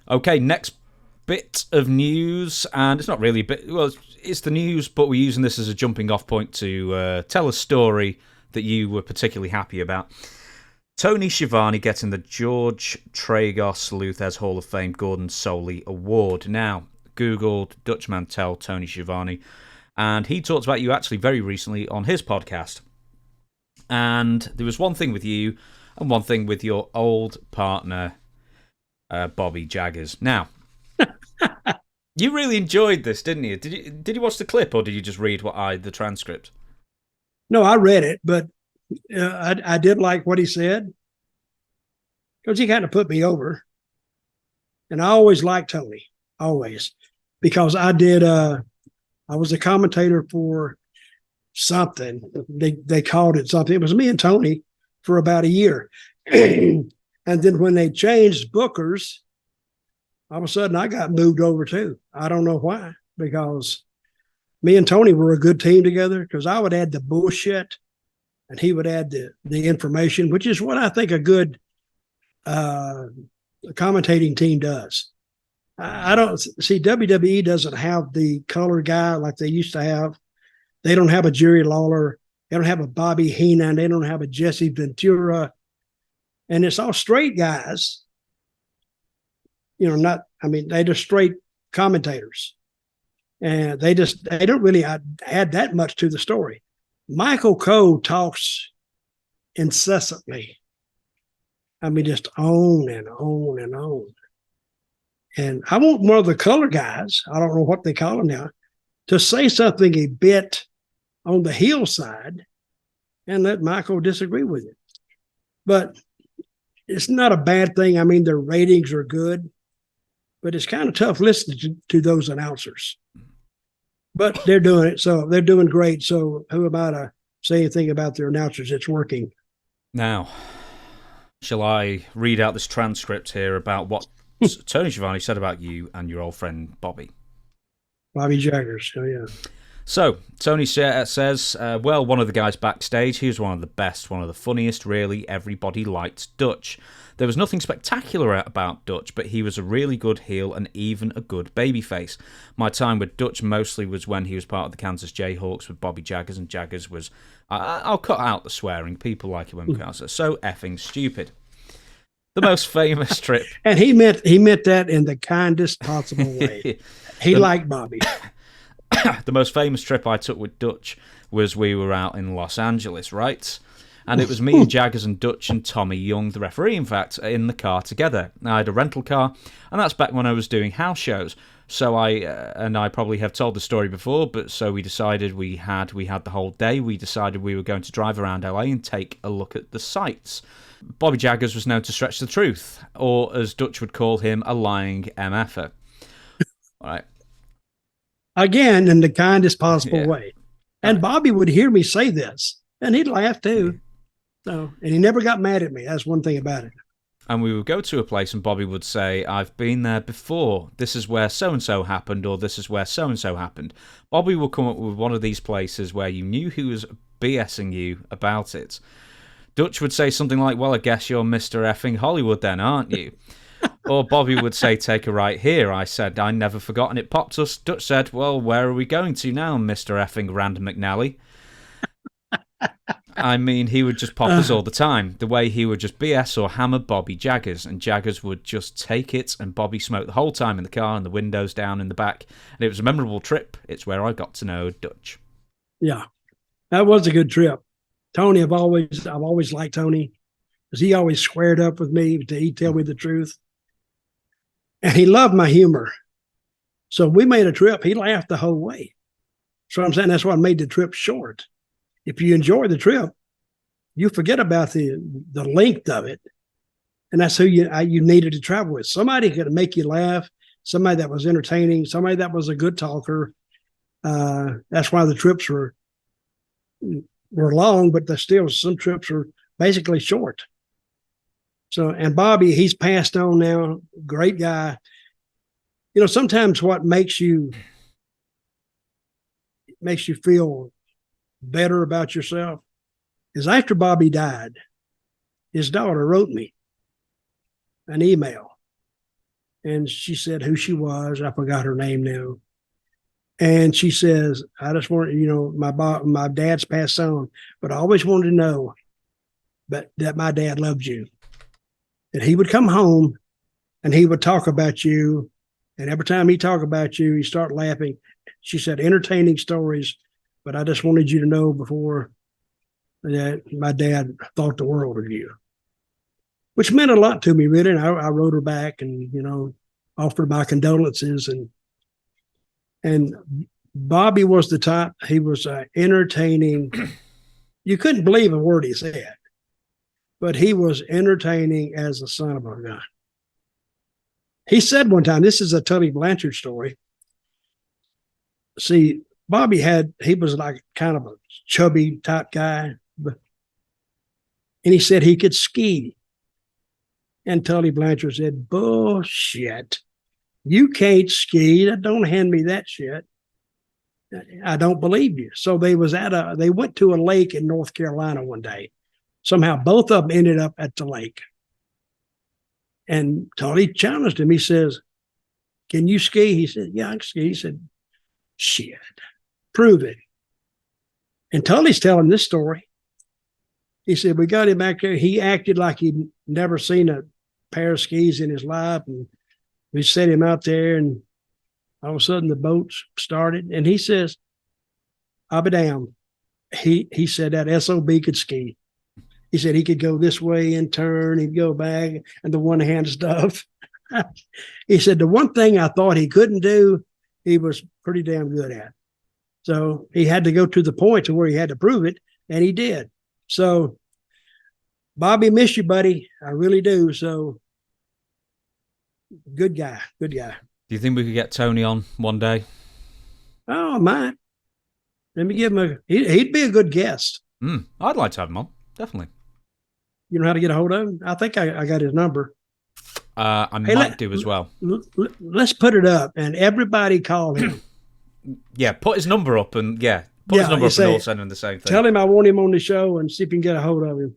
Okay, next bit of news, and it's not really a bit. Well, it's the news, but we're using this as a jumping off point to tell a story that you were particularly happy about. Tony Schiavone getting the George Tragos Luthez Hall of Fame Gordon Soley Award. Now, Googled Dutch Mantell, Tony Schiavone, and he talked about you actually very recently on his podcast. And there was one thing with you and one thing with your old partner, Bobby Jaggers. Now, you really enjoyed this, didn't you? Did you watch the clip, or did you just read the transcript? No, I read it, but I did like what he said because he kind of put me over. And I always liked Tony, always, because I was a commentator for something. They called it something. It was me and Tony for about a year. And then when they changed bookers, all of a sudden I got moved over too. I don't know why, because me and Tony were a good team together, because I would add the bullshit and he would add the information, which is what I think a good commentating team does. I don't see WWE doesn't have the color guy like they used to have. They don't have a Jerry Lawler. They don't have a Bobby Heenan. They don't have a Jesse Ventura. And it's all straight guys. They're just straight commentators. And they don't really add that much to the story. Michael Cole talks incessantly. Just on and on and on. And I want one of the color guys, I don't know what they call them now, to say something a bit on the hillside and let Michael disagree with it. But it's not a bad thing. Their ratings are good, but it's kind of tough listening to those announcers. But they're doing it, so they're doing great. So who am I to say anything about their announcers? It's working. Now, shall I read out this transcript here about what Tony Schiavone said about you and your old friend Bobby? Bobby Jaggers, oh yeah. So, Tony says, well, one of the guys backstage, he was one of the best, one of the funniest, really. Everybody liked Dutch. There was nothing spectacular about Dutch, but he was a really good heel and even a good babyface. My time with Dutch mostly was when he was part of the Kansas Jayhawks with Bobby Jaggers, and Jaggers was... I'll cut out the swearing. People like it when we cast it. So effing stupid. The most famous trip... And he meant that in the kindest possible way. He liked Bobby. The most famous trip I took with Dutch was we were out in Los Angeles, right? And it was me and Jaggers and Dutch and Tommy Young, the referee, in fact, in the car together. I had a rental car, and that's back when I was doing house shows. So I probably have told the story before, but so we decided we had the whole day. We decided we were going to drive around LA and take a look at the sights. Bobby Jaggers was known to stretch the truth, or as Dutch would call him, a lying MFer. All right. Again, in the kindest possible way. And Bobby would hear me say this, and he'd laugh too. So, and he never got mad at me. That's one thing about it. And we would go to a place and Bobby would say, I've been there before. This is where so-and-so happened, or this is where so-and-so happened. Bobby would come up with one of these places where you knew he was BSing you about it. Dutch would say something like, well, I guess you're Mr. effing Hollywood then, aren't you? Or Bobby would say, take a right here. I said, I never forgotten it popped us. Dutch said, well, where are we going to now, Mr. effing Rand McNally? He would just pop us all the time. The way he would just BS or hammer Bobby Jaggers, and Jaggers would just take it, and Bobby smoked the whole time in the car and the windows down in the back. And it was a memorable trip. It's where I got to know Dutch. Yeah, that was a good trip. Tony, I've always liked Tony, because he always squared up with me. He'd tell me the truth. And he loved my humor. So we made a trip. He laughed the whole way. So I'm saying that's what made the trip short. If you enjoy the trip, you forget about the length of it. And that's who you needed to travel with. Somebody could make you laugh, somebody that was entertaining, somebody that was a good talker. That's why the trips were long, but some trips were basically short. So, and Bobby, he's passed on now. Great guy. Sometimes what makes you feel better about yourself is after Bobby died, his daughter wrote me an email. And she said who she was. I forgot her name now. And she says, I just want, my dad's passed on, but I always wanted to know that my dad loved you. That he would come home and he would talk about you. And every time he talked about you, he start laughing. She said, entertaining stories, but I just wanted you to know before that my dad thought the world of you, which meant a lot to me, really. And I wrote her back and, offered my condolences. And Bobby was the type, he was entertaining. You couldn't believe a word he said, but he was entertaining as the son of a gun. He said one time, this is a Tully Blanchard story. See, Bobby he was like kind of a chubby type guy, and he said he could ski. And Tully Blanchard said, bullshit. You can't ski. Don't hand me that shit. I don't believe you. So they went to a lake in North Carolina one day. Somehow both of them ended up at the lake. And Tully challenged him. He says, can you ski? He said, yeah, I can ski. He said, shit, prove it. And Tully's telling this story. He said, we got him back there. He acted like he'd never seen a pair of skis in his life. And we set him out there, and all of a sudden the boats started. And he says, I'll be damned. He said that SOB could ski. He said he could go this way and turn, he'd go back, and the one hand stuff. He said the one thing I thought he couldn't do, he was pretty damn good at. So he had to go to the point to where he had to prove it, and he did. So, Bobby, miss you, buddy. I really do. So, good guy. Good guy. Do you think we could get Tony on one day? Oh, I might. Let me give him he'd be a good guest. I'd like to have him on. Definitely. You know how to get a hold of him? I think I got his number. I might do as well. Let's put it up, and everybody call him. Yeah, put his number up, and put his number up, and all send him the same thing. Tell him I want him on the show, and see if you can get a hold of him.